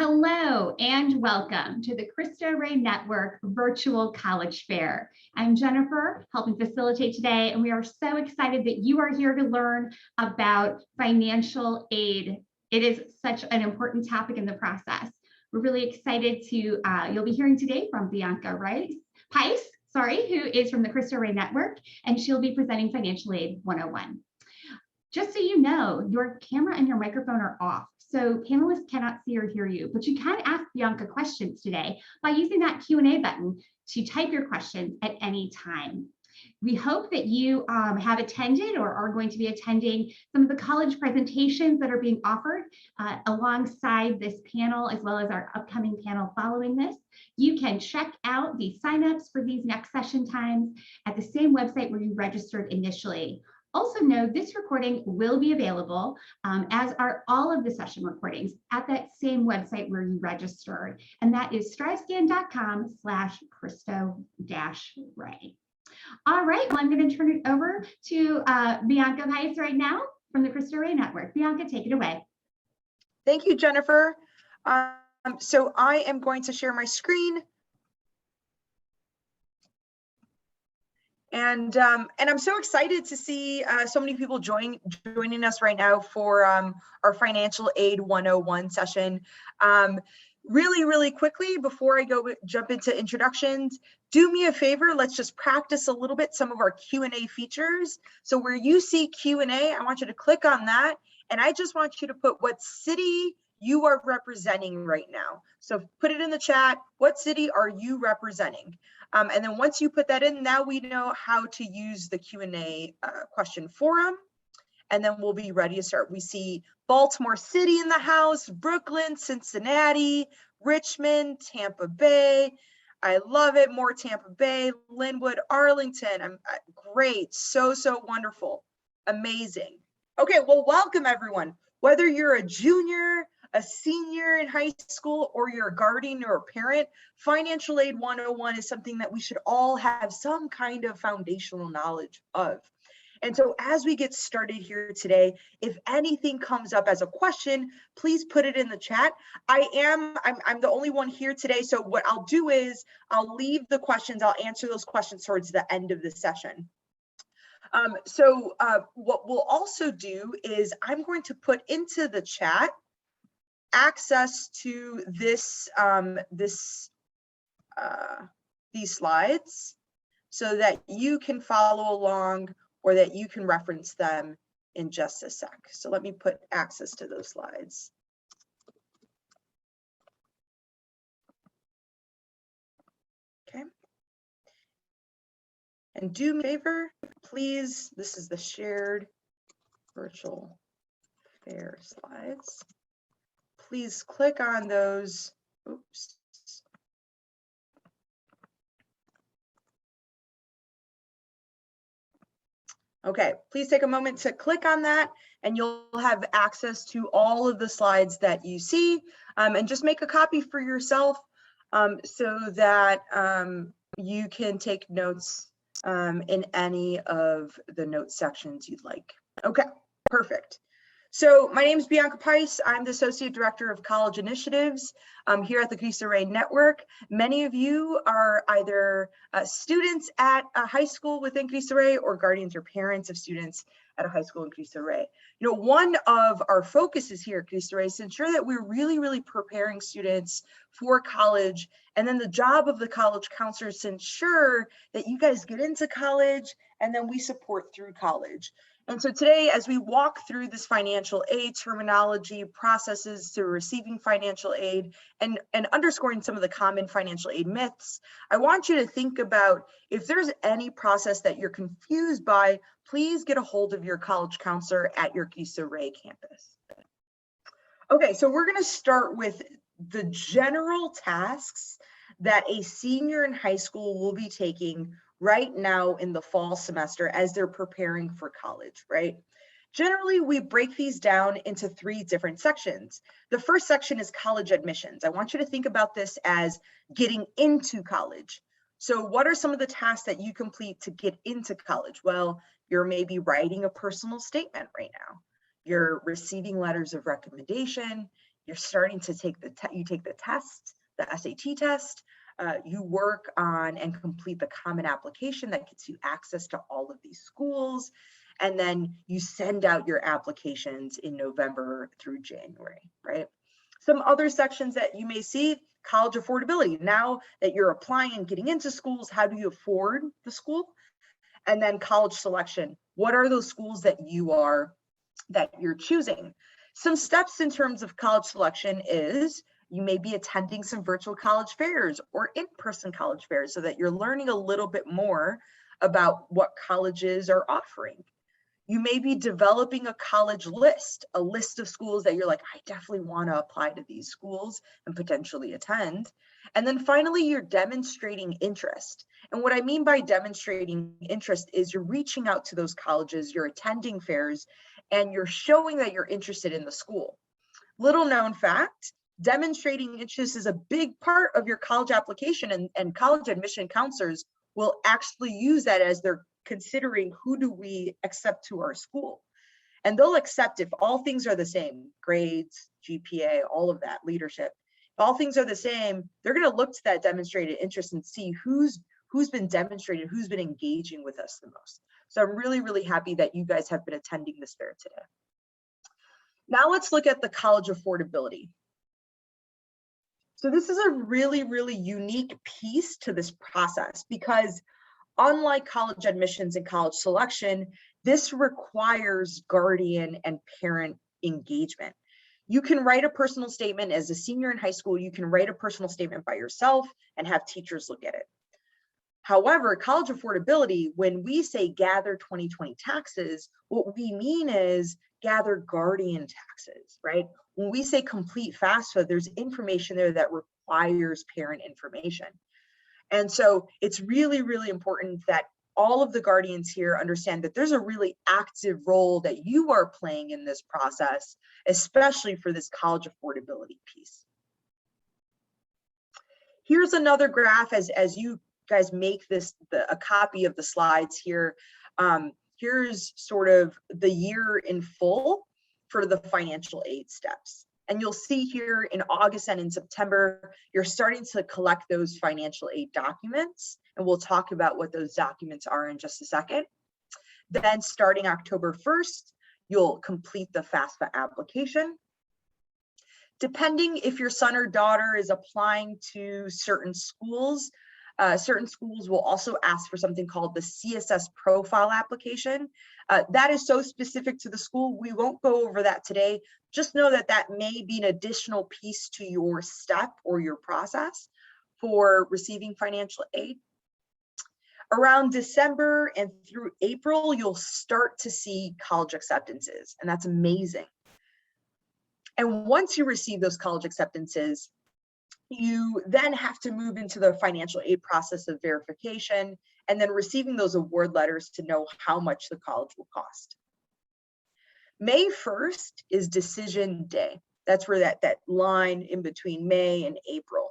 Hello and welcome to the Cristo Rey Network Virtual College Fair. I'm Jennifer, helping facilitate today, and we are so excited that you are here to learn about financial aid. It is such an important topic in the process. We're really excited to, you'll be hearing today from Bianca Paiz, who is from the Cristo Rey Network, and she'll be presenting Financial Aid 101. Just so you know, your camera and your microphone are off, so panelists cannot see or hear you, but you can ask Bianca questions today by using that Q&A button to type your questions at any time. We hope that you have attended or are going to be attending some of the college presentations that are being offered alongside this panel, as well as our upcoming panel following this. You can check out the signups for these next session times at the same website where you registered initially. Also know this recording will be available, as are all of the session recordings, at that same website where you registered, and that is stryscan.com/Cristo-Rey. All right, well, I'm going to turn it over to Bianca Paiz right now from the Cristo Rey Network. Bianca, take it away. Thank you, Jennifer. So I am going to share my screen. And I'm so excited to see so many people joining us right now for our Financial Aid 101 session. Really quickly, before I jump into introductions, do me a favor, let's just practice a little bit some of our Q&A features. So where you see Q&A, I want you to click on that, and I just want you to put what city you are representing right now. So put it in the chat, what city are you representing? And then once you put that in, now we know how to use the Q&A question forum, and then we'll be ready to start. We see Baltimore City in the house, Brooklyn, Cincinnati, Richmond, Tampa Bay. I love it, more Tampa Bay, Linwood, Arlington. Great, so wonderful, amazing. Okay, well, welcome everyone. Whether you're a junior, a senior in high school, or you're a guardian or a parent, Financial Aid 101 is something that we should all have some kind of foundational knowledge of. And so as we get started here today, if anything comes up as a question, please put it in the chat. I'm the only one here today, so what I'll do is I'll leave the questions, I'll answer those questions towards the end of the session. What we'll also do is I'm going to put into the chat access to these slides so that you can follow along or that you can reference them in just a sec. So let me put access to those slides. Okay. And do me a favor, please, this is the shared virtual fair slides. Please click on those. Oops. Okay, please take a moment to click on that and you'll have access to all of the slides that you see, and just make a copy for yourself so that you can take notes in any of the note sections you'd like. Okay, perfect. So my name is Bianca Paiz. I'm the Associate Director of College Initiatives here at the Cristo Rey Network. Many of you are either students at a high school within Cristo Rey or guardians or parents of students at a high school in Cristo Rey. You know, one of our focuses here at Cristo Rey is to ensure that we're really preparing students for college, and then the job of the college counselors is to ensure that you guys get into college and then we support through college. And so today, as we walk through this financial aid terminology, processes to receiving financial aid, and underscoring some of the common financial aid myths, I want you to think about if there's any process that you're confused by, please get a hold of your college counselor at your Cristo Rey campus. Okay, so we're gonna start with the general tasks that a senior in high school will be taking right now in the fall semester as they're preparing for college, right? Generally, we break these down into 3 different sections. The first section is college admissions. I want you to think about this as getting into college. So what are some of the tasks that you complete to get into college? Well, you're maybe writing a personal statement right now. You're receiving letters of recommendation. you're starting to take you take the test, the SAT test, you work on and complete the common application that gets you access to all of these schools. And then you send out your applications in November through January, right? Some other sections that you may see, college affordability. Now that you're applying and getting into schools, how do you afford the school? And then college selection. What are those schools that you're choosing? Some steps in terms of college selection is you may be attending some virtual college fairs or in-person college fairs so that you're learning a little bit more about what colleges are offering. You may be developing a college list, a list of schools that you're like, I definitely want to apply to these schools and potentially attend. And then finally, you're demonstrating interest. And what I mean by demonstrating interest is you're reaching out to those colleges, you're attending fairs, and you're showing that you're interested in the school. Little known fact, demonstrating interest is a big part of your college application, and college admission counselors will actually use that as they're considering who do we accept to our school. And they'll accept if all things are the same, grades, GPA, all of that, leadership. If all things are the same, they're going to look to that demonstrated interest and see who's been demonstrated, who's been engaging with us the most. So I'm really, really happy that you guys have been attending this fair today. Now let's look at the college affordability. So this is a really, really unique piece to this process because unlike college admissions and college selection, this requires guardian and parent engagement. You can write a personal statement as a senior in high school. You can write a personal statement by yourself and have teachers look at it. However, college affordability, when we say gather 2020 taxes, what we mean is gather guardian taxes, right? When we say complete FAFSA, there's information there that requires parent information. And so it's really, really important that all of the guardians here understand that there's a really active role that you are playing in this process, especially for this college affordability piece. Here's another graph as you guys make this a copy of the slides here. Here's sort of the year in full for the financial aid steps. And you'll see here in August and in September, you're starting to collect those financial aid documents. And we'll talk about what those documents are in just a second. Then starting October 1st, you'll complete the FAFSA application. Depending if your son or daughter is applying to certain schools will also ask for something called the CSS profile application. That is so specific to the school, we won't go over that today. Just know that that may be an additional piece to your step or your process for receiving financial aid. Around December and through April, you'll start to see college acceptances, and that's amazing. And once you receive those college acceptances, you then have to move into the financial aid process of verification and then receiving those award letters to know how much the college will cost. May 1st is decision day. That's where that line in between May and April.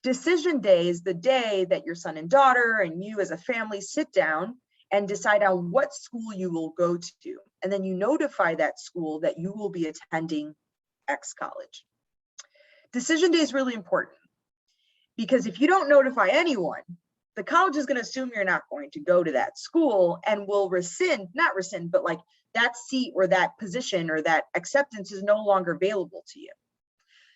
Decision day is the day that your son and daughter and you as a family sit down and decide on what school you will go to. And then you notify that school that you will be attending X college. Decision day is really important because if you don't notify anyone, the college is going to assume you're not going to go to that school and will not rescind, but like that seat or that position or that acceptance is no longer available to you.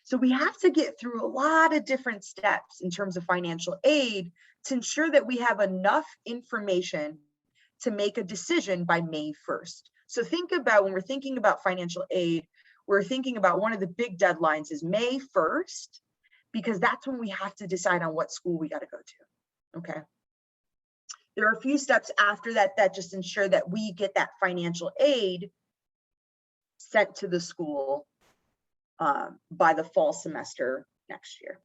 So we have to get through a lot of different steps in terms of financial aid to ensure that we have enough information to make a decision by May 1st. So think about when we're thinking about financial aid, we're thinking about one of the big deadlines is May 1st, because that's when we have to decide on what school we got to go to, okay? There are a few steps after that that just ensure that we get that financial aid sent to the school by the fall semester next year.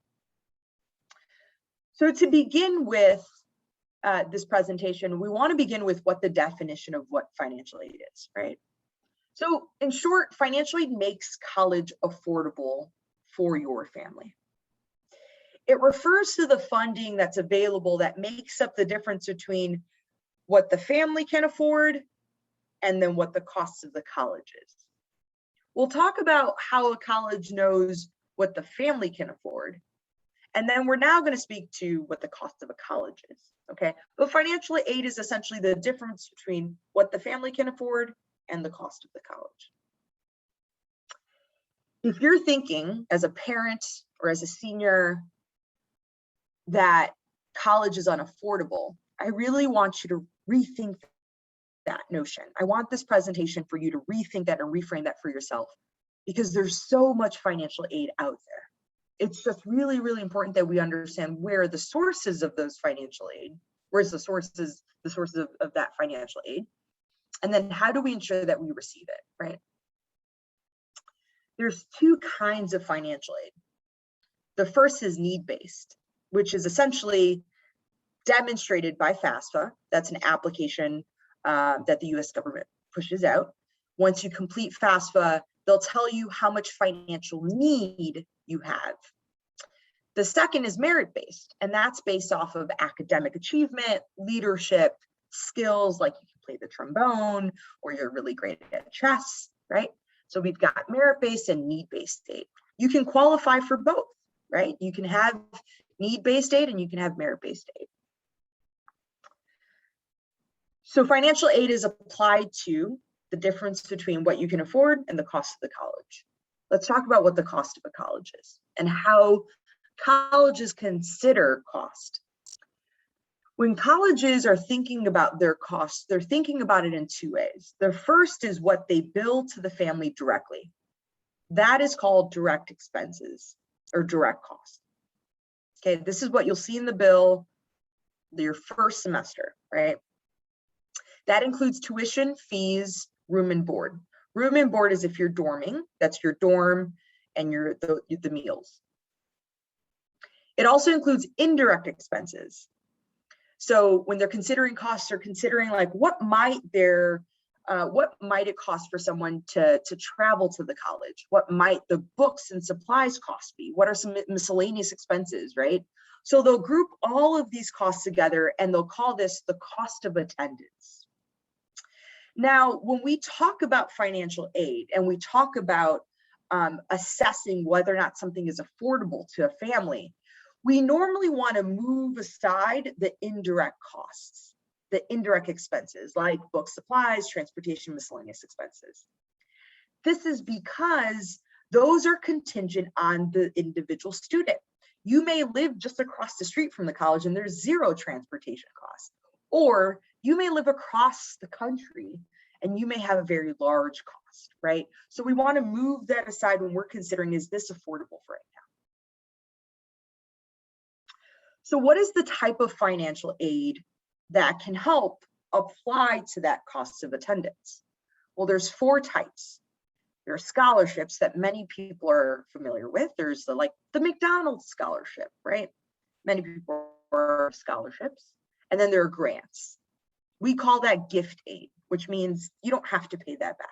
So to begin with this presentation, we want to begin with what the definition of what financial aid is, right? So in short, financial aid makes college affordable for your family. It refers to the funding that's available that makes up the difference between what the family can afford and then what the cost of the college is. We'll talk about how a college knows what the family can afford. And then we're now going to speak to what the cost of a college is, okay? But financial aid is essentially the difference between what the family can afford and the cost of the college. If you're thinking as a parent or as a senior that college is unaffordable, I really want you to rethink that notion. I want this presentation for you to rethink that and reframe that for yourself, because there's so much financial aid out there. It's just really, really important that we understand where are the sources of those financial aid, where's the sources of that financial aid, and then how do we ensure that we receive it, right? There's two kinds of financial aid. The first is need-based, which is essentially demonstrated by FAFSA. That's an application that the US government pushes out. Once you complete FAFSA, they'll tell you how much financial need you have. The second is merit-based, and that's based off of academic achievement, leadership, skills, like you can play the trombone or you're really great at chess, right? So we've got merit-based and need-based aid. You can qualify for both, right? You can have need-based aid and you can have merit-based aid. So financial aid is applied to the difference between what you can afford and the cost of the college. Let's talk about what the cost of a college is and how colleges consider cost. When colleges are thinking about their costs, they're thinking about it in two ways. The first is what they bill to the family directly. That is called direct expenses or direct costs. Okay, this is what you'll see in the bill your first semester, right? That includes tuition, fees, room and board. Room and board is if you're dorming, that's your dorm and the meals. It also includes indirect expenses. So when they're considering costs, they're considering like what might it cost for someone to travel to the college? What might the books and supplies cost be? What are some miscellaneous expenses, right? So they'll group all of these costs together and they'll call this the cost of attendance. Now, when we talk about financial aid and we talk about assessing whether or not something is affordable to a family, we normally want to move aside the indirect costs, the indirect expenses like book supplies, transportation, miscellaneous expenses. This is because those are contingent on the individual student. You may live just across the street from the college and there's zero transportation costs, or you may live across the country and you may have a very large cost, right? So we want to move that aside when we're considering, is this affordable for right now? So what is the type of financial aid that can help apply to that cost of attendance? Well, there's four types. There are scholarships that many people are familiar with. There's the McDonald's scholarship, right? Many people are scholarships. And then there are grants. We call that gift aid, which means you don't have to pay that back.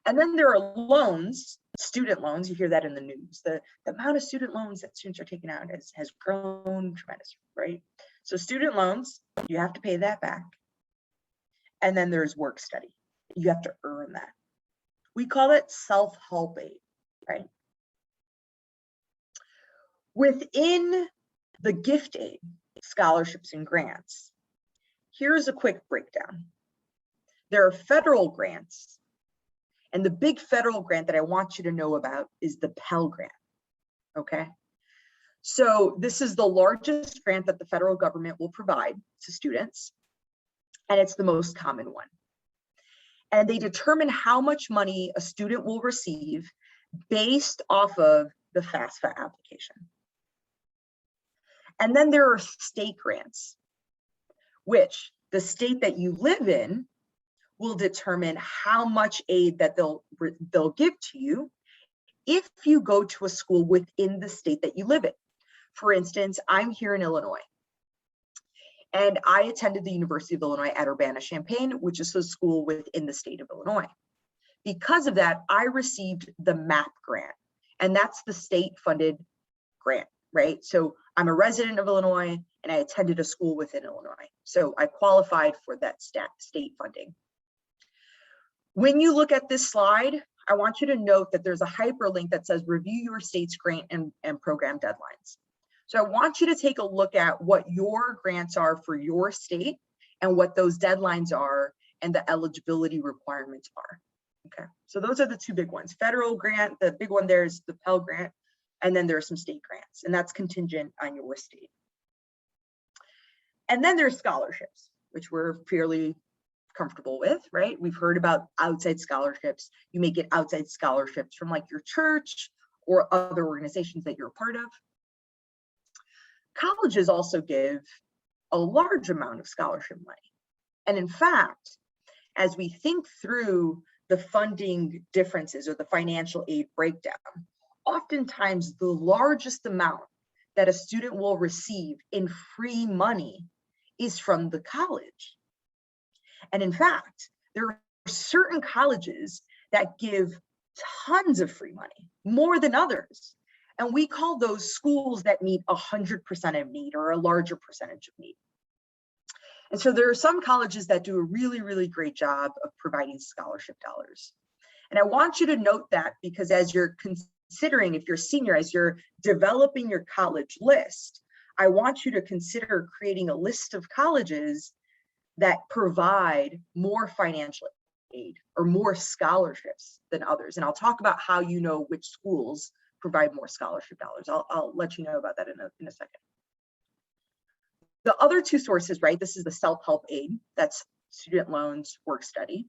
And then there are loans, student loans. You hear that in the news. The amount of student loans that students are taking out has grown tremendously, right? So student loans, you have to pay that back. And then there's work study. You have to earn that. We call it self-help aid, right? Within the gift aid, scholarships and grants, here's a quick breakdown. There are federal grants. And the big federal grant that I want you to know about is the Pell Grant, okay? So this is the largest grant that the federal government will provide to students, and it's the most common one. And they determine how much money a student will receive based off of the FAFSA application. And then there are state grants, which the state that you live in will determine how much aid that they'll give to you if you go to a school within the state that you live in. For instance, I'm here in Illinois, and I attended the University of Illinois at Urbana-Champaign, which is a school within the state of Illinois. Because of that, I received the MAP grant, and that's the state-funded grant, right? So I'm a resident of Illinois, and I attended a school within Illinois. So I qualified for that state funding. When you look at this slide, I want you to note that there's a hyperlink that says review your state's grant and program deadlines. So I want you to take a look at what your grants are for your state and what those deadlines are and the eligibility requirements are. Okay, so those are the two big ones. Federal grant, the big one there is the Pell Grant, and then there are some state grants, and that's contingent on your state. And then there's scholarships, which we're fairly comfortable with, right? We've heard about outside scholarships. You may get outside scholarships from like your church or other organizations that you're a part of. Colleges also give a large amount of scholarship money. And in fact, as we think through the funding differences or the financial aid breakdown, oftentimes the largest amount that a student will receive in free money is from the college. And in fact, there are certain colleges that give tons of free money, more than others. And we call those schools that meet 100% of need or a larger percentage of need. And so there are some colleges that do a really, really great job of providing scholarship dollars. And I want you to note that because as you're considering, if you're a senior, as you're developing your college list, I want you to consider creating a list of colleges that provide more financial aid or more scholarships than others. And I'll talk about how you know which schools provide more scholarship dollars. I'll let you know about that in a second. The other two sources, right? This is the self-help aid, that's student loans, work study.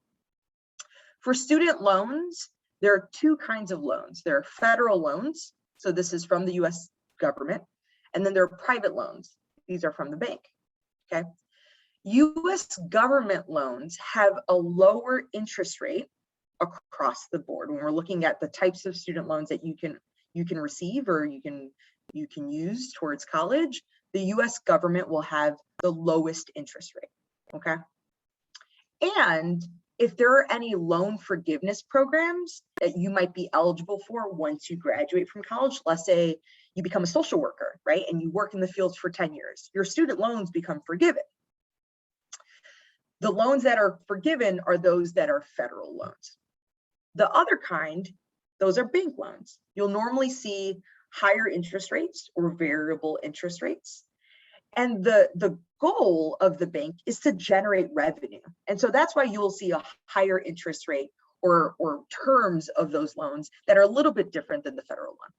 For student loans, there are two kinds of loans. There are federal loans, so this is from the US government, and then there are private loans. These are from the bank, okay? US government loans have a lower interest rate across the board when we're looking at the types of student loans that you can receive or you can use towards college. The US government will have the lowest interest rate, okay? And if there are any loan forgiveness programs that you might be eligible for once you graduate from college, let's say you become a social worker, right? And you work in the fields for 10 years, your student loans become forgiven. The loans that are forgiven are those that are federal loans. The other kind, those are bank loans. You'll normally see higher interest rates or variable interest rates. And the goal of the bank is to generate revenue. And so that's why you'll see a higher interest rate or terms of those loans that are a little bit different than the federal one.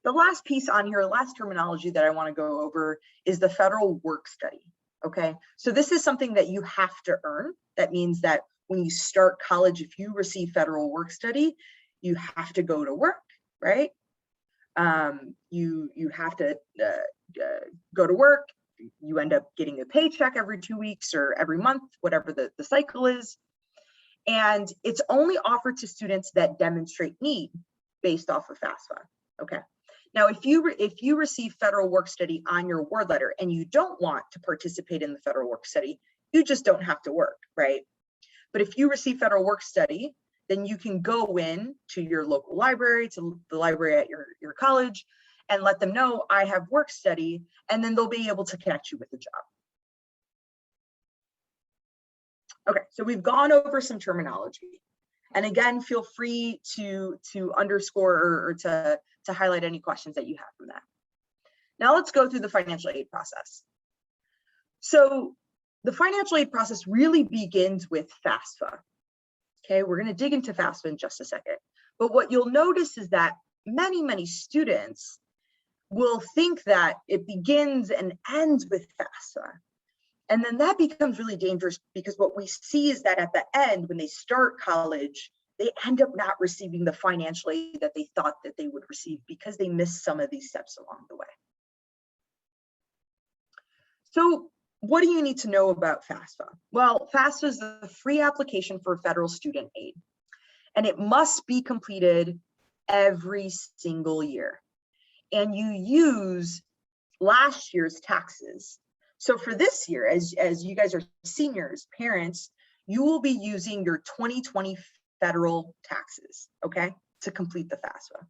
The last piece on here, last terminology that I want to go over is the federal work study. Okay, so this is something that you have to earn. That means that when you start college, if you receive federal work study, you have to go to work, right? You have to go to work. You end up getting a paycheck every 2 weeks or every month, whatever the cycle is. And it's only offered to students that demonstrate need based off of FAFSA. Okay. Now, if you receive federal work study on your award letter and you don't want to participate in the federal work study, you just don't have to work, right? But if you receive federal work study, then you can go in to your local library, to the library at your college, and let them know I have work study, and then they'll be able to connect you with the job. Okay, so we've gone over some terminology. And again, feel free to underscore or to highlight any questions that you have from that. Now let's go through the financial aid process. So the financial aid process really begins with FAFSA. Okay, we're going to dig into FAFSA in just a second. But what you'll notice is that many students will think that it begins and ends with FAFSA. And then that becomes really dangerous because what we see is that at the end, when they start college, they end up not receiving the financial aid that they thought that they would receive because they missed some of these steps along the way. So what do you need to know about FAFSA? Well, FAFSA is the free application for federal student aid, and it must be completed every single year. And you use last year's taxes. So for this year, as you guys are seniors, parents, you will be using your 2020 federal taxes, okay, to complete the FAFSA.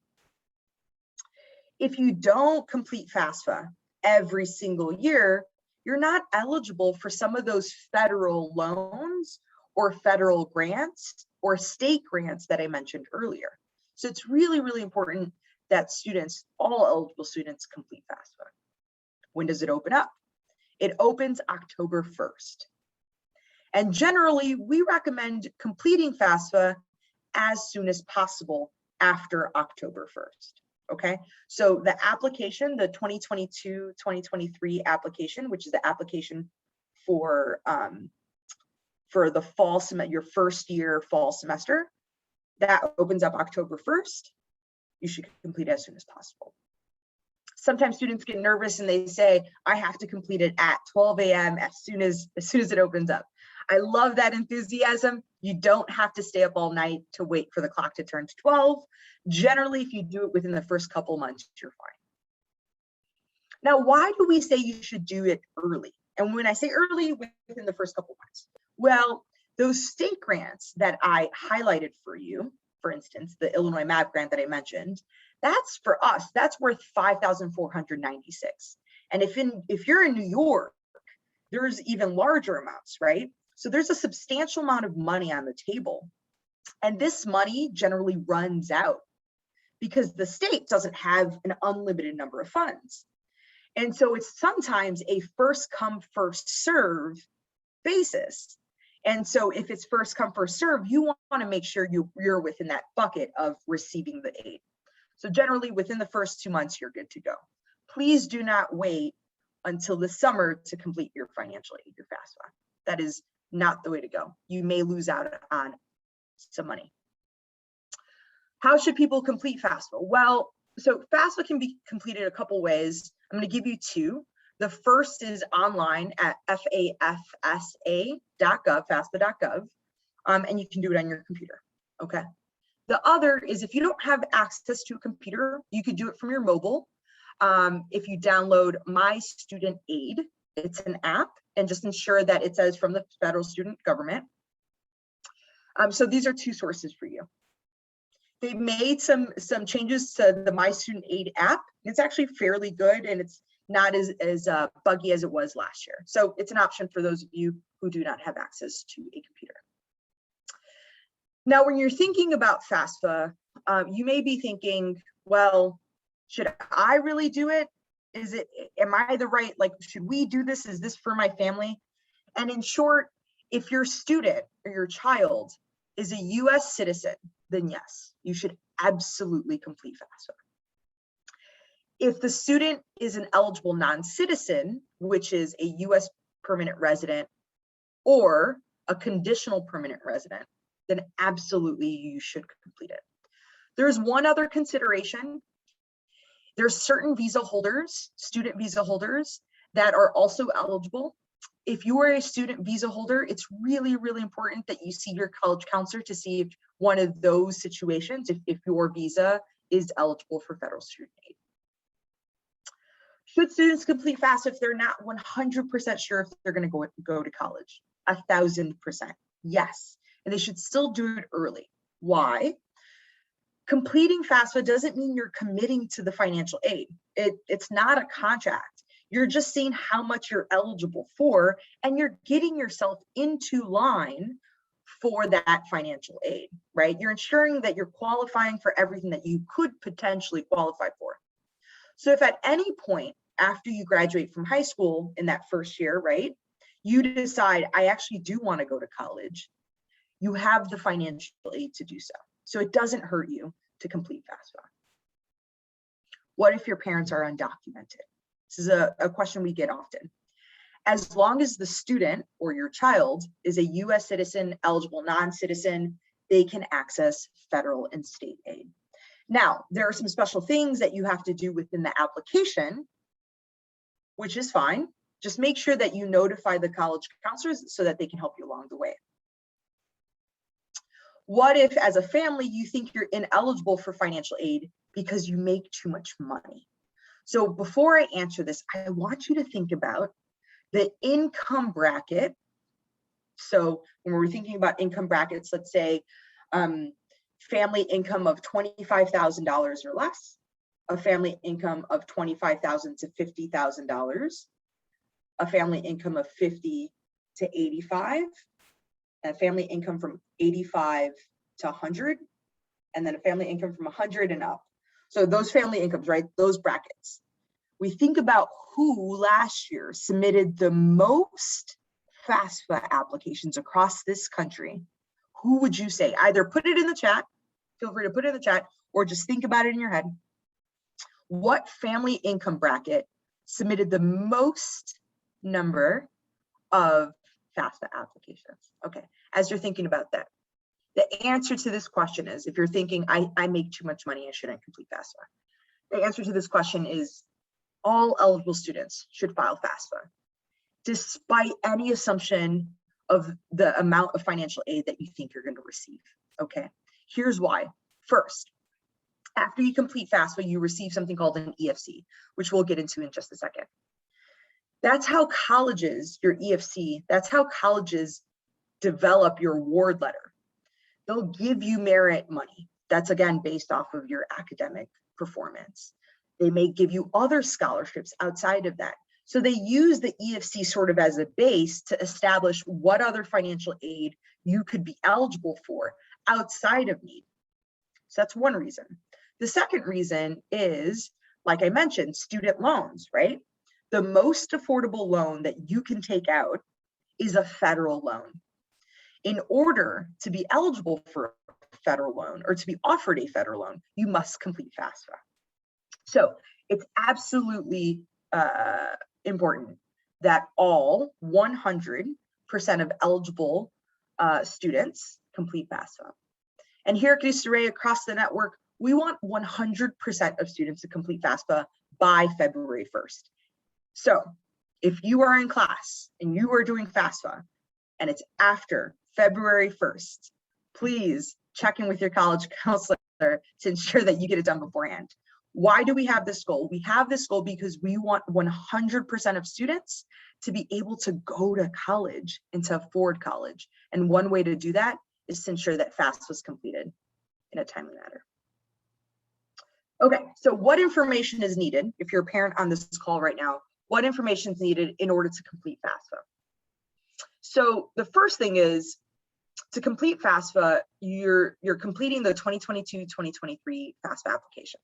If you don't complete FAFSA every single year, you're not eligible for some of those federal loans or federal grants or state grants that I mentioned earlier. So it's really, really important that students, all eligible students, complete FAFSA. When does it open up? It opens October 1st. And generally, we recommend completing FAFSA as soon as possible after October 1st. Okay, so the application, the 2022-2023 application, which is the application for the fall semester, your first year fall semester, that opens up October 1st. You should complete it as soon as possible. Sometimes students get nervous and they say, I have to complete it at 12 a.m. as soon as it opens up. I love that enthusiasm. You don't have to stay up all night to wait for the clock to turn to 12. Generally, if you do it within the first couple months, you're fine. Now, why do we say you should do it early? And when I say early, within the first couple months, well, those state grants that I highlighted for you, for instance, the Illinois MAP grant that I mentioned, that's for us, that's worth $5,496. And if you're in New York, there's even larger amounts, right? So there's a substantial amount of money on the table. And this money generally runs out because the state doesn't have an unlimited number of funds. And so it's sometimes a first come, first serve basis. And so if it's first come, first serve, you want to make sure you're within that bucket of receiving the aid. So generally within the first 2 months, you're good to go. Please do not wait until the summer to complete your financial aid, your FAFSA. That is not the way to go. You may lose out on some money. How should people complete FAFSA? Well, so FAFSA can be completed a couple ways. I'm going to give you two. The first is online at fafsa.gov, fafsa.gov, and you can do it on your computer, okay? The other is if you don't have access to a computer, you could do it from your mobile. If you download My Student Aid, it's an app, and just ensure that it says from the federal student government. So these are two sources for you. They made some changes to the My Student Aid app. It's actually fairly good, and it's not as buggy as it was last year. So it's an option for those of you who do not have access to a computer. Now, when you're thinking about FAFSA, you may be thinking, well, should I really do it? Am I the right, like, should we do this? Is this for my family? And in short, if your student or your child is a US citizen, then yes, you should absolutely complete FAFSA. If the student is an eligible non-citizen, which is a US permanent resident or a conditional permanent resident, then absolutely you should complete it. There's one other consideration. There's certain visa holders, student visa holders, that are also eligible. If you are a student visa holder, it's really, really important that you see your college counselor to see if one of those situations, if your visa is eligible for federal student aid. Should students complete FAFSA if they're not 100% sure if they're going to go to college? 1,000%, yes. And they should still do it early. Why? Completing FAFSA doesn't mean you're committing to the financial aid. It's not a contract. You're just seeing how much you're eligible for, and you're getting yourself into line for that financial aid, right? You're ensuring that you're qualifying for everything that you could potentially qualify for. So if at any point after you graduate from high school in that first year, right, you decide, I actually do want to go to college, you have the financial aid to do so. So it doesn't hurt you to complete FAFSA. What if your parents are undocumented? This is a question we get often. As long as the student or your child is a US citizen, eligible non-citizen, they can access federal and state aid. Now, there are some special things that you have to do within the application, which is fine. Just make sure that you notify the college counselors so that they can help you along the way. What if, as a family, you think you're ineligible for financial aid because you make too much money? So before I answer this, I want you to think about the income bracket. So when we're thinking about income brackets, let's say family income of $25,000 or less, a family income of $25,000 to $50,000, a family income of $50,000 to $85,000, a family income from 85 to 100, and then a family income from 100 and up. So those family incomes, right? Those brackets. We think about who last year submitted the most FAFSA applications across this country. Who would you say? Either put it in the chat, feel free to put it in the chat, or just think about it in your head. What family income bracket submitted the most number of FAFSA applications? Okay, as you're thinking about that, the answer to this question is, if you're thinking, I make too much money, I shouldn't complete FAFSA. The answer to this question is all eligible students should file FAFSA, despite any assumption of the amount of financial aid that you think you're going to receive. Okay, here's why. First, after you complete FAFSA, you receive something called an EFC, which we'll get into in just a second. That's how colleges, your EFC, that's how colleges develop your award letter. They'll give you merit money. That's again based off of your academic performance. They may give you other scholarships outside of that. So they use the EFC sort of as a base to establish what other financial aid you could be eligible for outside of need. So that's one reason. The second reason is, like I mentioned, student loans, right? The most affordable loan that you can take out is a federal loan. In order to be eligible for a federal loan or to be offered a federal loan, you must complete FAFSA. So it's absolutely important that all 100% of eligible students complete FAFSA. And here at Cristo Rey, across the network, we want 100% of students to complete FAFSA by February 1st. So if you are in class and you are doing FAFSA and it's after February 1st, please check in with your college counselor to ensure that you get it done beforehand. Why do we have this goal? We have this goal because we want 100% of students to be able to go to college and to afford college. And one way to do that is to ensure that FAFSA was completed in a timely manner. Okay, so what information is needed? If you're a parent on this call right now, what information is needed in order to complete FAFSA? So the first thing is, to complete FAFSA, you're completing the 2022-2023 FAFSA application.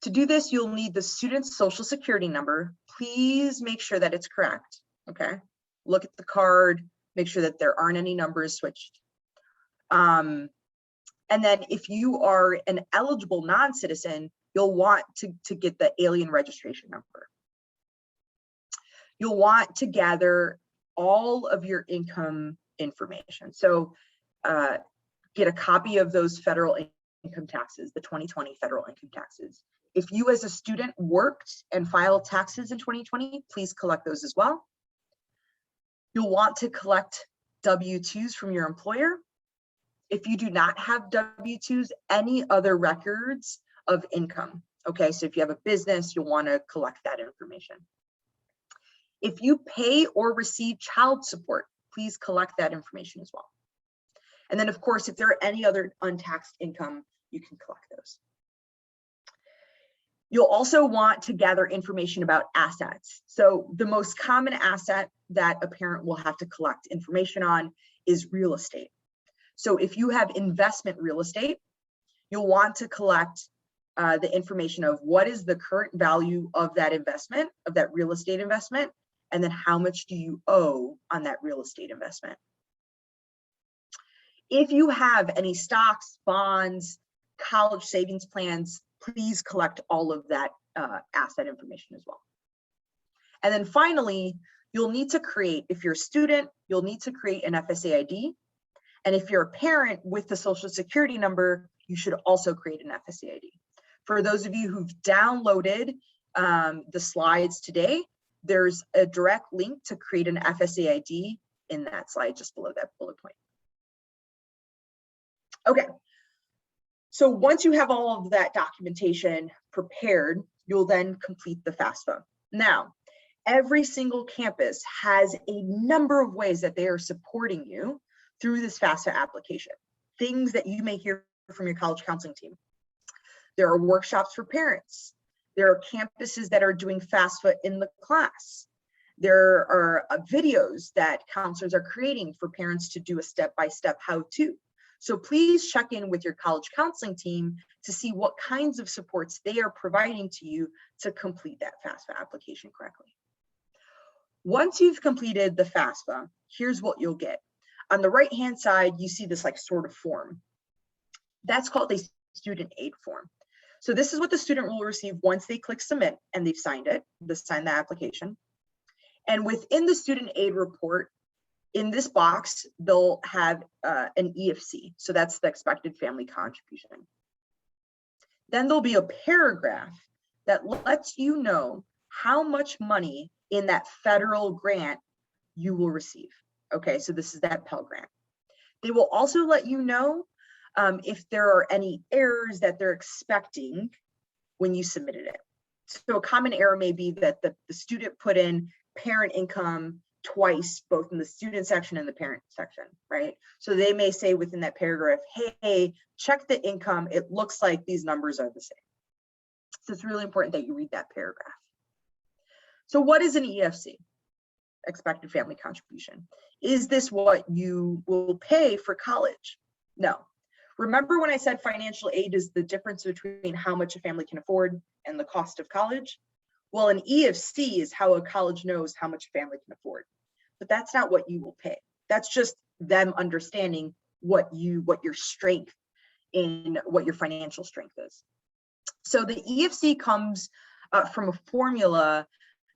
To do this, you'll need the student's social security number. Please make sure that it's correct, okay? Look at the card, make sure that there aren't any numbers switched. And then if you are an eligible non-citizen, you'll want to get the alien registration number. You'll want to gather all of your income information. So get a copy of those federal income taxes, the 2020 federal income taxes. If you as a student worked and filed taxes in 2020, please collect those as well. You'll want to collect W-2s from your employer. If you do not have W-2s, any other records of income. Okay, so if you have a business, you'll want to collect that information. If you pay or receive child support, please collect that information as well. And then of course, if there are any other untaxed income, you can collect those. You'll also want to gather information about assets. So the most common asset that a parent will have to collect information on is real estate. So if you have investment real estate, you'll want to collect the information of what is the current value of that investment, of that real estate investment, and then how much do you owe on that real estate investment. If you have any stocks, bonds, college savings plans, please collect all of that asset information as well. And then finally, you'll need to create, if you're a student, you'll need to create an Fsa Id. And if you're a parent with the social security number, you should also create an Fsa Id. For those of you who've downloaded the slides today, there's a direct link to create an Fsa Id in that slide just below that bullet point. Okay, so once you have all of that documentation prepared, you'll then complete the FAFSA. Now, every single campus has a number of ways that they are supporting you through this FAFSA application, things that you may hear from your college counseling team. There are workshops for parents. There are campuses that are doing FAFSA in the class. There are videos that counselors are creating for parents to do a step-by-step how-to. So please check in with your college counseling team to see what kinds of supports they are providing to you to complete that FAFSA application correctly. Once you've completed the FAFSA, here's what you'll get. On the right-hand side, you see this like sort of form. That's called a student aid form. So this is what the student will receive once they click submit and they've signed it, they signed the application. And within the student aid report, in this box, they'll have an EFC. So that's the expected family contribution. Then there'll be a paragraph that lets you know how much money in that federal grant you will receive. Okay, so this is that Pell Grant. They will also let you know if there are any errors that they're expecting when you submitted it. So a common error may be that the student put in parent income twice, both in the student section and the parent section, right? So they may say within that paragraph, hey, check the income. It looks like these numbers are the same. So it's really important that you read that paragraph. So what is an EFC? Expected family contribution. Is this what you will pay for college? No. Remember when I said financial aid is the difference between how much a family can afford and the cost of college? Well, an EFC is how a college knows how much a family can afford, but that's not what you will pay. That's just them understanding what your strength in what your financial strength is. So the EFC comes from a formula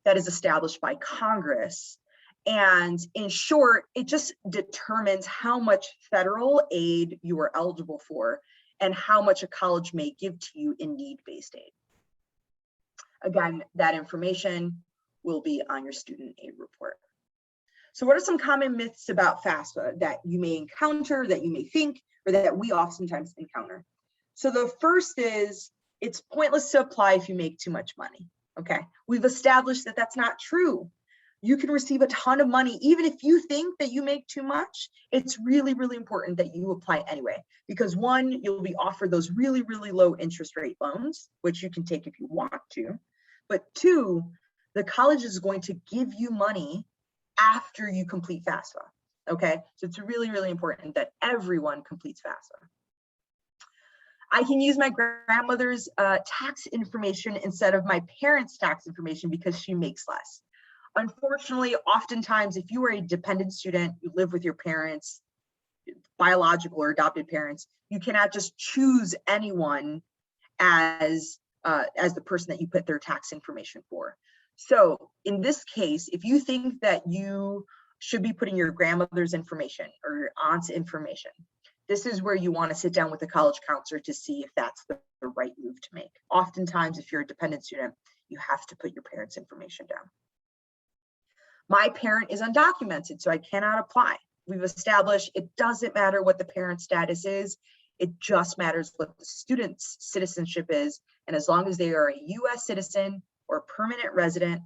that is established by Congress. And in short, it just determines how much federal aid you are eligible for and how much a college may give to you in need-based aid. Again, that information will be on your student aid report. So what are some common myths about FAFSA that you may encounter, that you may think, or that we oftentimes encounter? So the first is, it's pointless to apply if you make too much money. Okay, we've established that that's not true. You can receive a ton of money, even if you think that you make too much. It's really, really important that you apply anyway, because one, you'll be offered those really, really low interest rate loans, which you can take if you want to. But two, the college is going to give you money after you complete FAFSA. Okay, so it's really, really important that everyone completes FAFSA. I can use my grandmother's tax information instead of my parents' tax information because she makes less. Unfortunately, oftentimes, if you are a dependent student, you live with your parents, biological or adopted parents, you cannot just choose anyone as the person that you put their tax information for. So in this case, if you think that you should be putting your grandmother's information or your aunt's information, this is where you want to sit down with a college counselor to see if that's the right move to make. Oftentimes, if you're a dependent student, you have to put your parents' information down. My parent is undocumented, so I cannot apply. We've established it doesn't matter what the parent status is. It just matters what the student's citizenship is. And as long as they are a US citizen or permanent resident,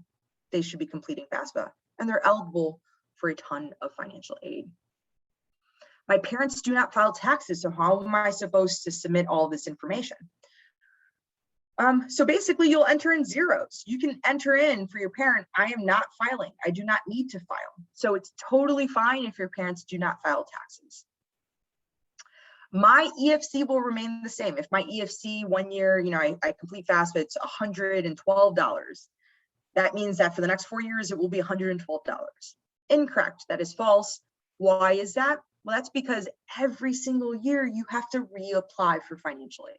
they should be completing FAFSA and they're eligible for a ton of financial aid. My parents do not file taxes, so how am I supposed to submit all this information? So basically you'll enter in zeros. You can enter in for your parent, I am not filing. I do not need to file. So it's totally fine if your parents do not file taxes. My EFC will remain the same. If my EFC 1 year, I complete FAFSA, it's $112. That means that for the next 4 years, it will be $112. Incorrect, that is false. Why is that? Well, that's because every single year you have to reapply for financial aid.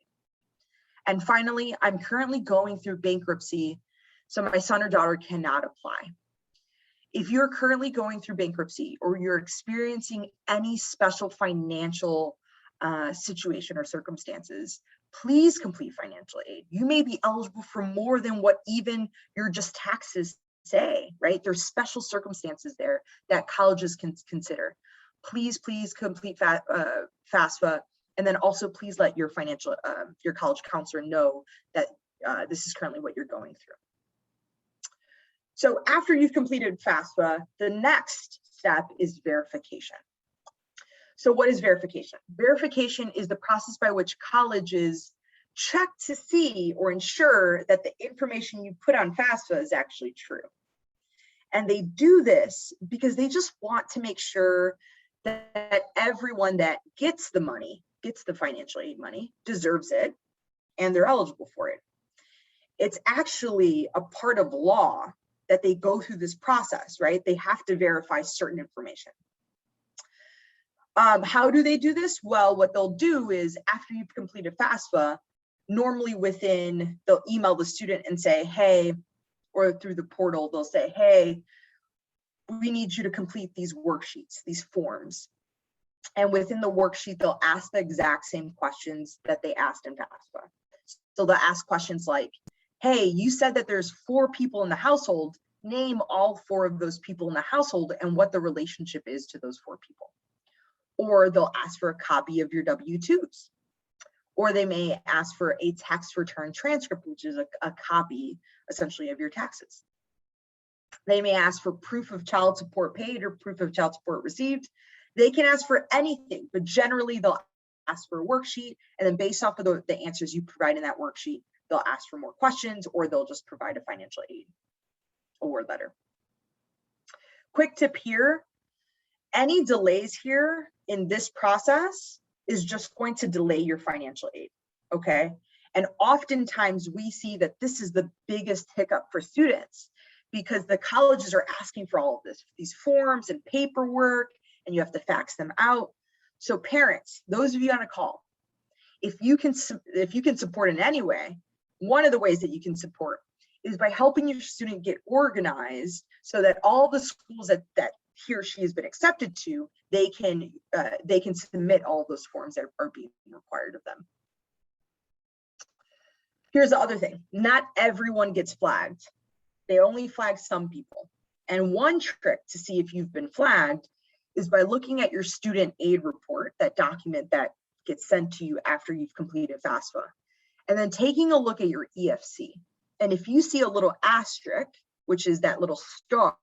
And finally, I'm currently going through bankruptcy, so my son or daughter cannot apply. If you're currently going through bankruptcy or you're experiencing any special financial situation or circumstances, please complete financial aid. You may be eligible for more than what even your just taxes say, right? There's special circumstances there that colleges can consider. Please complete FAFSA. And then also please let your your college counselor know that this is currently what you're going through. So after you've completed FAFSA, the next step is verification. So what is verification? Verification is the process by which colleges check to see or ensure that the information you put on FAFSA is actually true. And they do this because they just want to make sure that everyone that gets the money, gets the financial aid money, deserves it, and they're eligible for it. It's actually a part of law that they go through this process, right? They have to verify certain information. How do they do this? Well, what they'll do is after you've completed FAFSA, normally they'll email the student and say, hey, or through the portal, they'll say, hey, we need you to complete these worksheets, these forms. And within the worksheet, they'll ask the exact same questions that they asked in FAFSA. So they'll ask questions like, hey, you said that there's 4 people in the household. Name all 4 of those people in the household and what the relationship is to those 4 people. Or they'll ask for a copy of your W-2s. Or they may ask for a tax return transcript, which is a copy essentially of your taxes. They may ask for proof of child support paid or proof of child support received. They can ask for anything, but generally they'll ask for a worksheet, and then based off of the answers you provide in that worksheet, they'll ask for more questions, or they'll just provide a financial aid award letter. Quick tip here, any delays here in this process is just going to delay your financial aid, okay? And oftentimes we see that this is the biggest hiccup for students because the colleges are asking for all of this, these forms and paperwork, and you have to fax them out. So parents, those of you on a call, if you can support in any way, one of the ways that you can support is by helping your student get organized so that all the schools that he or she has been accepted to, they can submit all of those forms that are being required of them. Here's the other thing, not everyone gets flagged. They only flag some people. And one trick to see if you've been flagged is by looking at your student aid report, that document that gets sent to you after you've completed FAFSA, and then taking a look at your EFC. And if you see a little asterisk, which is that little star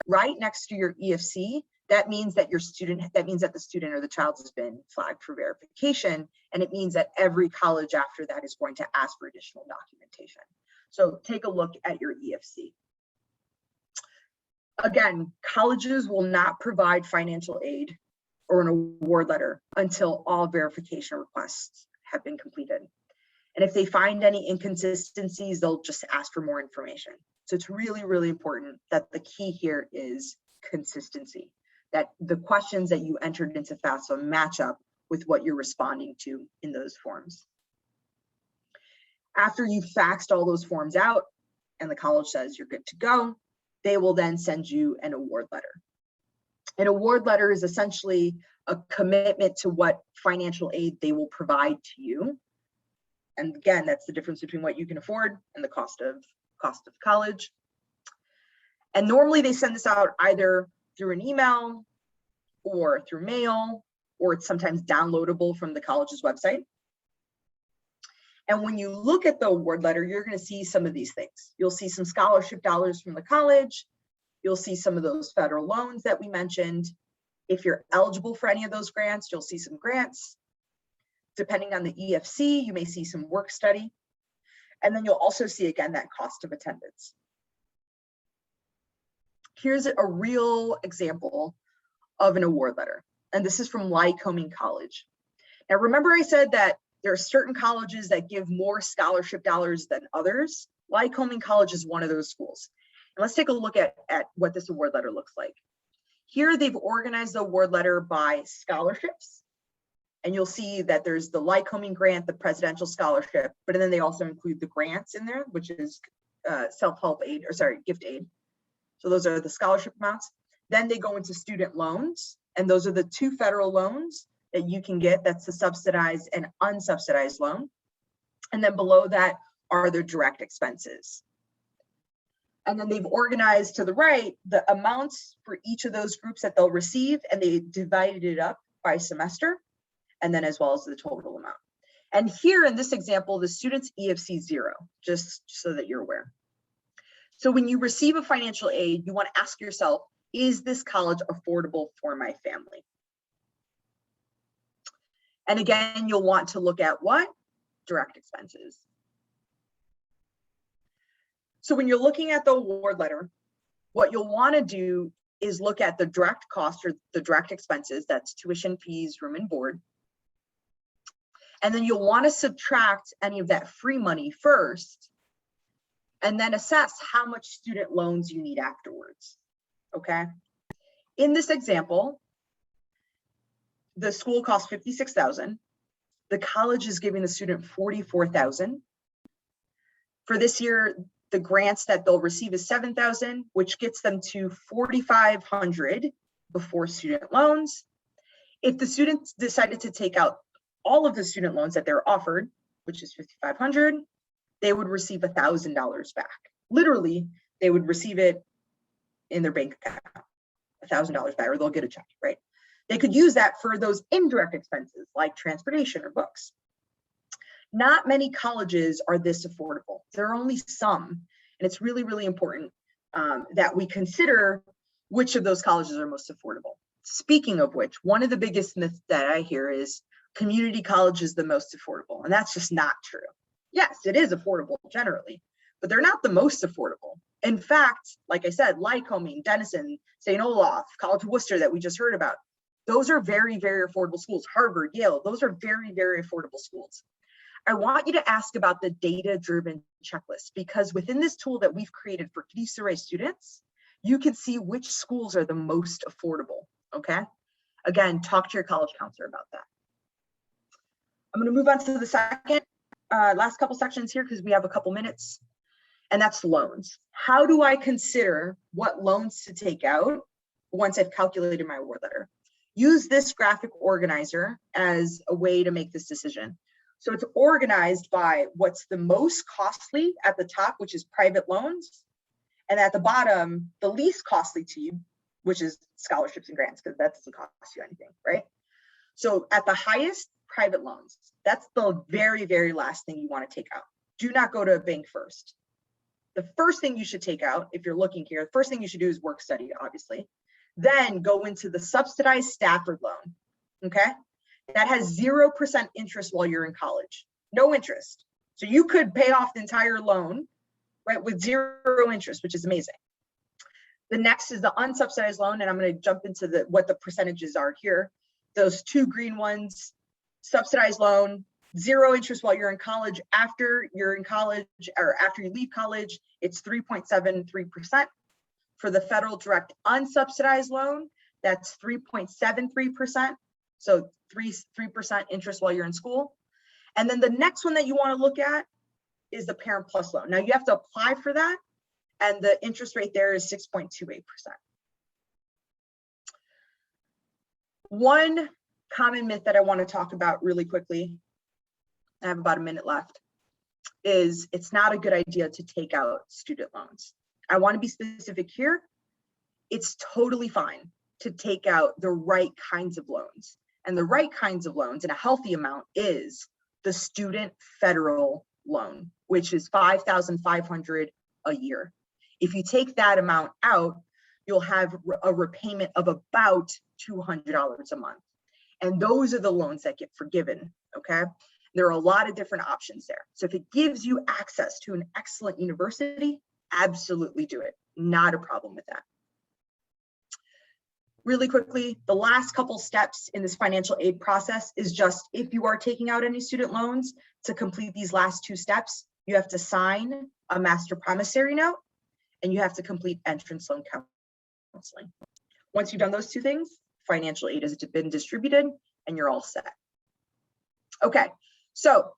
right next to your EFC, that means that the student or the child has been flagged for verification. And it means that every college after that is going to ask for additional documentation. So take a look at your EFC. Again, colleges will not provide financial aid or an award letter until all verification requests have been completed. And if they find any inconsistencies, they'll just ask for more information. So it's really, really important that the key here is consistency, that the questions that you entered into FAFSA match up with what you're responding to in those forms. After you've faxed all those forms out and the college says you're good to go, they will then send you an award letter. An award letter is essentially a commitment to what financial aid they will provide to you. And again, that's the difference between what you can afford and the cost of college. And normally they send this out either through an email or through mail, or it's sometimes downloadable from the college's website. And when you look at the award letter, you're going to see some of these things. You'll see some scholarship dollars from the college. You'll see some of those federal loans that we mentioned. If you're eligible for any of those grants, you'll see some grants. Depending on the EFC, you may see some work study. And then you'll also see, again, that cost of attendance. Here's a real example of an award letter. And this is from Lycoming College. Now, remember I said that there are certain colleges that give more scholarship dollars than others. Lycoming College is one of those schools. And let's take a look at what this award letter looks like. Here, they've organized the award letter by scholarships. And you'll see that there's the Lycoming grant, the presidential scholarship, but then they also include the grants in there, which is self-help aid, gift aid. So those are the scholarship amounts. Then they go into student loans, and those are the 2 federal loans that you can get. That's the subsidized and unsubsidized loan. And then below that are their direct expenses. And then they've organized to the right the amounts for each of those groups that they'll receive, and they divided it up by semester, and then as well as the total amount. And here in this example, the student's EFC 0, just so that you're aware. So when you receive a financial aid, you want to ask yourself, is this college affordable for my family? And again, you'll want to look at what? Direct expenses. So when you're looking at the award letter, what you'll want to do is look at the direct cost or the direct expenses, that's tuition, fees, room and board. And then you'll want to subtract any of that free money first, and then assess how much student loans you need afterwards, okay? In this example, the school costs $56,000. The college is giving the student $44,000. For this year, the grants that they'll receive is $7,000, which gets them to $4,500 before student loans. If the students decided to take out all of the student loans that they're offered, which is $5,500, they would receive $1,000 back. Literally, they would receive it in their bank account, $1,000 back, or they'll get a check, right? They could use that for those indirect expenses like transportation or books. Not many colleges are this affordable. There are only some, and it's really, really important that we consider which of those colleges are most affordable. Speaking of which, one of the biggest myths that I hear is community college is the most affordable, and that's just not true. Yes, it is affordable generally, but they're not the most affordable. In fact, like I said, Lycoming, Denison, St. Olaf, College of Worcester that we just heard about, those are very, very affordable schools. Harvard, Yale, those are very, very affordable schools. I want you to ask about the data-driven checklist, because within this tool that we've created for Cristo Rey students, you can see which schools are the most affordable, okay? Again, talk to your college counselor about that. I'm gonna move on to the second, last couple sections here because we have a couple minutes, and that's loans. How do I consider what loans to take out once I've calculated my award letter? Use this graphic organizer as a way to make this decision. So it's organized by what's the most costly at the top, which is private loans, and at the bottom, the least costly to you, which is scholarships and grants, because that doesn't cost you anything, right? So at the highest, private loans. That's the very, very last thing you want to take out. Do not go to a bank first. The first thing you should take out, if you're looking here, the first thing you should do is work study, obviously. Then go into the subsidized Stafford loan, okay? That has 0% interest while you're in college, no interest. So you could pay off the entire loan, right, with 0 interest, which is amazing. The next is the unsubsidized loan, and I'm going to jump into what the percentages are here. Those two green ones, subsidized loan, 0 interest while you're in college. After you're in college, or after you leave college, it's 3.73%. For the federal direct unsubsidized loan, that's 3.73%. So 3% interest while you're in school. And then the next one that you want to look at is the Parent Plus loan. Now you have to apply for that, and the interest rate there is 6.28%. One common myth that I want to talk about really quickly, I have about a minute left, is it's not a good idea to take out student loans. I want to be specific here. It's totally fine to take out the right kinds of loans. And the right kinds of loans, and a healthy amount, is the student federal loan, which is $5,500 a year. If you take that amount out, you'll have a repayment of about $200 a month. And those are the loans that get forgiven, okay? There are a lot of different options there. So if it gives you access to an excellent university, absolutely do it. Not a problem with that. Really quickly, the last couple steps in this financial aid process is just, if you are taking out any student loans, to complete these last 2 steps, you have to sign a master promissory note, and you have to complete entrance loan counseling. Once you've done those 2 things, financial aid has been distributed and you're all set. Okay, so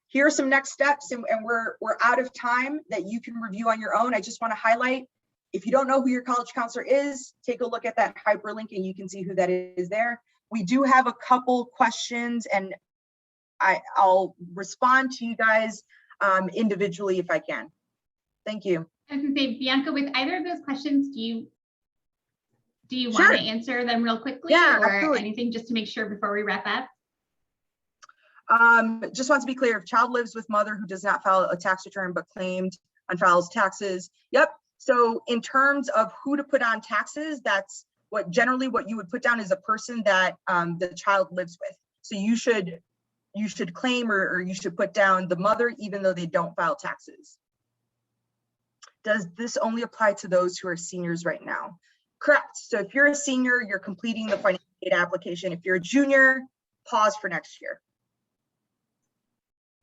here are some next steps, and we're out of time that you can review on your own. I just want to highlight, if you don't know who your college counselor is, take a look at that hyperlink and you can see who that is there. We do have a couple questions, and I'll respond to you guys individually if I can. Thank you. I was going to say, Bianca, with either of those questions, do you Sure. want to answer them real quickly, Yeah, or absolutely. anything just to make sure before we wrap up? Just want to be clear, if child lives with mother who does not file a tax return but claimed unfiles taxes, yep. So in terms of who to put on taxes, that's what you would put down is a person that the child lives with. So you should claim or you should put down the mother even though they don't file taxes. does this only apply to those who are seniors right now? Correct. So if you're a senior, you're completing the financial aid application. If you're a junior, pause for next year.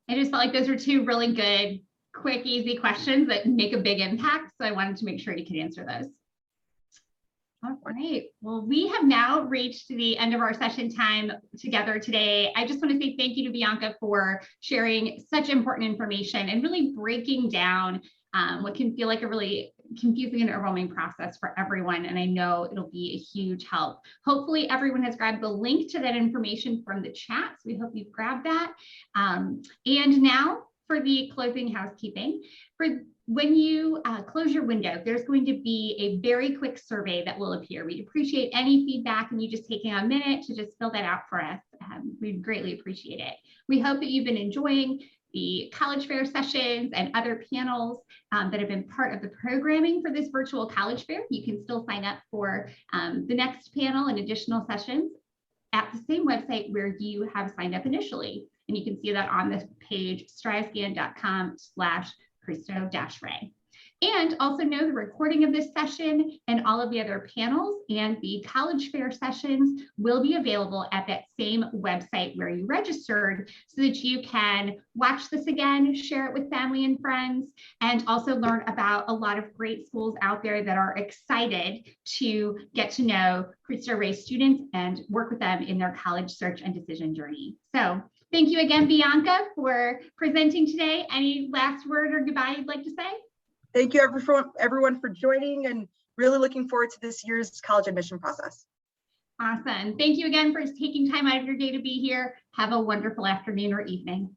I just felt like those were two really good, quick, easy questions that make a big impact. So I wanted to make sure you could answer those. All right. Well, we have now reached the end of our session time together today. I just want to say thank you to Bianca for sharing such important information and really breaking down what can feel like a really confusing and overwhelming process for everyone. And I know it'll be a huge help. Hopefully everyone has grabbed the link to that information from the chat. So we hope you've grabbed that. And now for the closing housekeeping. When you close your window, there's going to be a very quick survey that will appear. We'd appreciate any feedback and you just taking a minute to just fill that out for us. We'd greatly appreciate it. We hope that you've been enjoying the college fair sessions and other panels that have been part of the programming for this virtual college fair. You can still sign up for the next panel and additional sessions at the same website where you have signed up initially. And you can see that on this page, striscan.com/Cristo-Rey. And also know the recording of this session and all of the other panels and the college fair sessions will be available at that same website where you registered so that you can watch this again, share it with family and friends, and also learn about a lot of great schools out there that are excited to get to know Cristo Rey students and work with them in their college search and decision journey. So thank you again, Bianca, for presenting today. Any last word or goodbye you'd like to say? Thank you everyone for joining and really looking forward to this year's college admission process. Awesome. Thank you again for taking time out of your day to be here. Have a wonderful afternoon or evening.